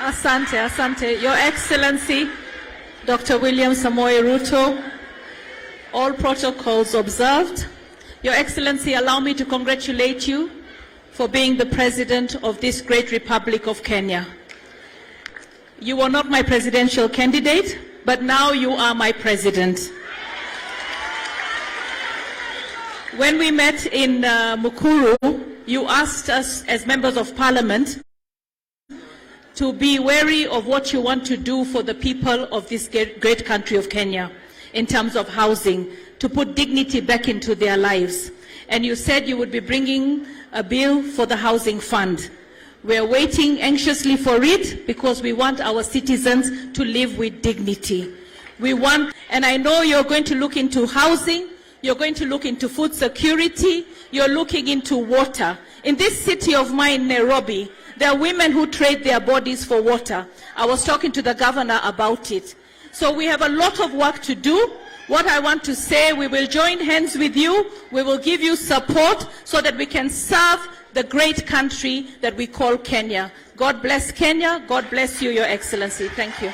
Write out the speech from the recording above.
Asante. Your Excellency, Dr. William Samoei Ruto, all protocols observed. Your Excellency, allow me to congratulate you for being the President of this great Republic of Kenya. You were not my presidential candidate, but now you are my President. When we met in Mukuru, you asked us as members of Parliament to be wary of what you want to do for the people of this great country of Kenya in terms of housing, to put dignity back into their lives. And you said you would be bringing a bill for the housing fund. We're waiting anxiously for it because we want our citizens to live with dignity. And I know you're going to look into housing, you're going to look into food security, you're looking into water. In this city of mine, Nairobi, there are women who trade their bodies for water. I was talking to the governor about it. So we have a lot of work to do. What I want to say, we will join hands with you. We will give you support so that we can serve the great country that we call Kenya. God bless Kenya. God bless you, Your Excellency. Thank you.